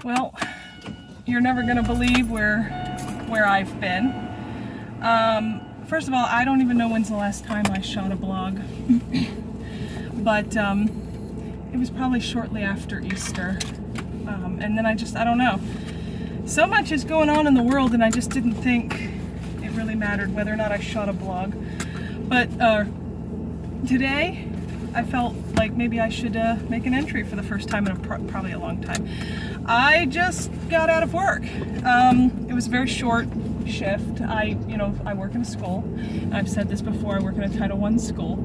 Well, you're never gonna believe where I've been. First of all, I don't even know when's the last time I shot a blog, but it was probably shortly after Easter, and then I don't know. So much is going on in the world, and I just didn't think it really mattered whether or not I shot a blog. But today, I felt like maybe I should make an entry for the first time in probably a long time. I just got out of work. It was a very short shift. I work in a school. I've said this before, I work in a Title I school.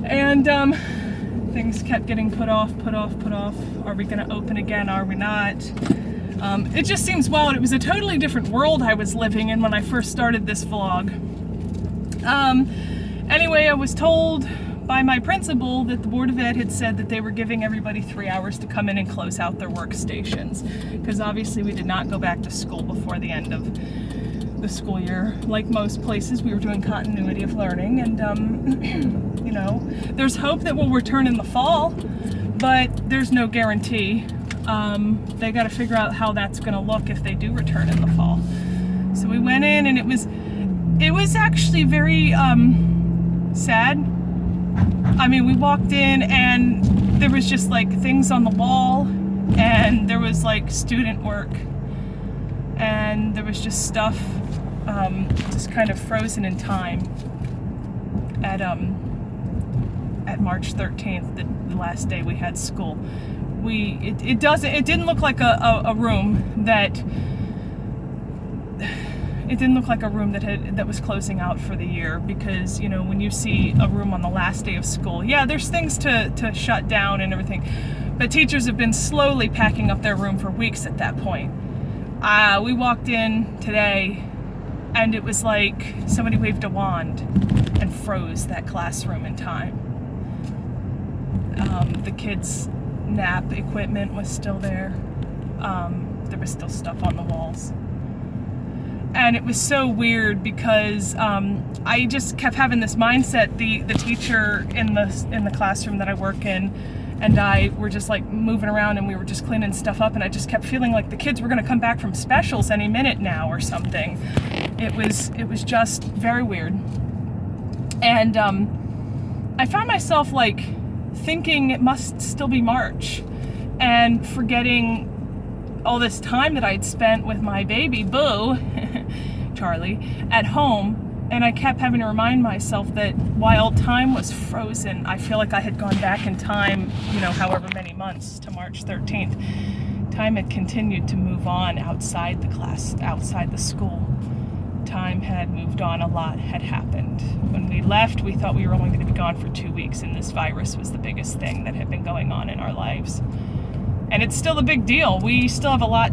And things kept getting put off. Are we gonna open again? Are we not? It just seems wild. It was a totally different world I was living in when I first started this vlog. Anyway, I was told by my principal that the Board of Ed had said that they were giving everybody 3 hours to come in and close out their workstations, because obviously we did not go back to school before the end of the school year. Like most places, we were doing continuity of learning, and there's hope that we'll return in the fall, but there's no guarantee. They got to figure out how that's going to look if they do return in the fall. So we went in, and it was actually very sad. I mean, we walked in and there was just like things on the wall, and there was like student work, and there was just stuff just kind of frozen in time at March 13th, the last day we had school. It didn't look like a room that it didn't look like a room that was closing out for the year, because when you see a room on the last day of school, yeah, there's things to shut down and everything, but teachers have been slowly packing up their room for weeks at that point. We walked in today, and it was like somebody waved a wand and froze that classroom in time. The kids' nap equipment was still there. There was still stuff on the walls. And it was so weird because I just kept having this mindset. The teacher in the classroom that I work in and I were just like moving around, and we were just cleaning stuff up, and I just kept feeling like the kids were going to come back from specials any minute now or something. It was just very weird. And I found myself like thinking it must still be March, and forgetting all this time that I'd spent with my baby Boo, Charlie, at home. And I kept having to remind myself that while time was frozen, I feel like I had gone back in time, however many months, to March 13th. Time had continued to move on outside the class, outside the school. Time had moved on, a lot had happened. When we left, we thought we were only going to be gone for 2 weeks, and this virus was the biggest thing that had been going on in our lives. And it's still a big deal. We still have a lot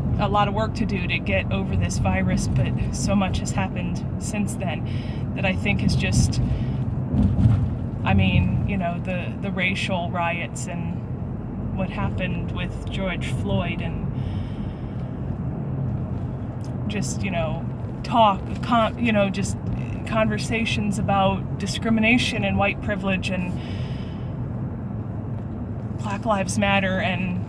of work to do to get over this virus, but so much has happened since then that I think is just, the racial riots and what happened with George Floyd, and just, just conversations about discrimination and white privilege and Black Lives Matter. And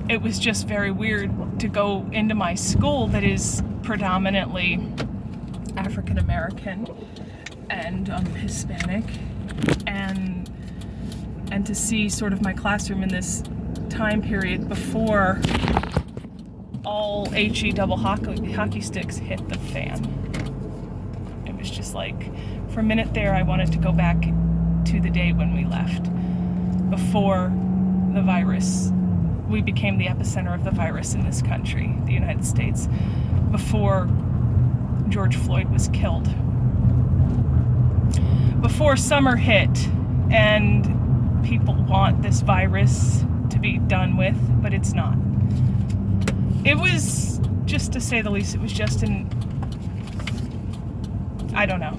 it was just very weird to go into my school that is predominantly African American and Hispanic, and to see sort of my classroom in this time period before all HE double hockey sticks hit the fan. It was just like, for a minute there, I wanted to go back to the day when we left, before the virus. We became the epicenter of the virus in this country, the United States, before George Floyd was killed. Before summer hit, and people want this virus to be done with, but it's not. It was, just to say the least, it was just I don't know.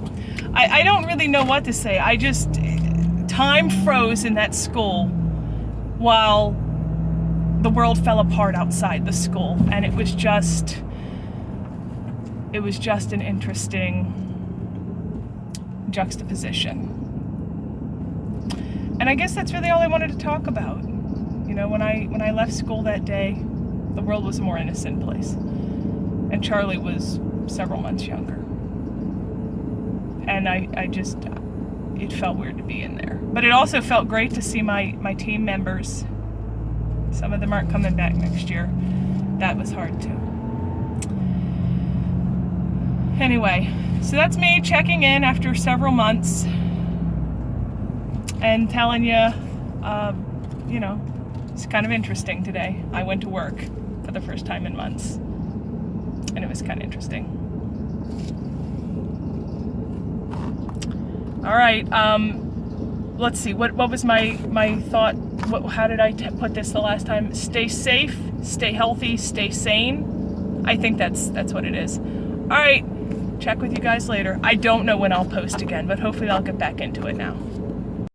I don't really know what to say. Time froze in that school while the world fell apart outside the school, and it was just an interesting juxtaposition. And I guess that's really all I wanted to talk about. know, when I left school that day, the world was a more innocent place. And Charlie was several months younger. And I just, it felt weird to be in there. But it also felt great to see my team members. Some of them aren't coming back next year. That was hard too. Anyway, so that's me checking in after several months and telling you, you know, it's kind of interesting today. I went to work for the first time in months, and it was kind of interesting. All right, let's see, what was my thought? How did I put this the last time? Stay safe, stay healthy, stay sane. I think that's what it is. All right, check with you guys later. I don't know when I'll post again, but hopefully I'll get back into it now.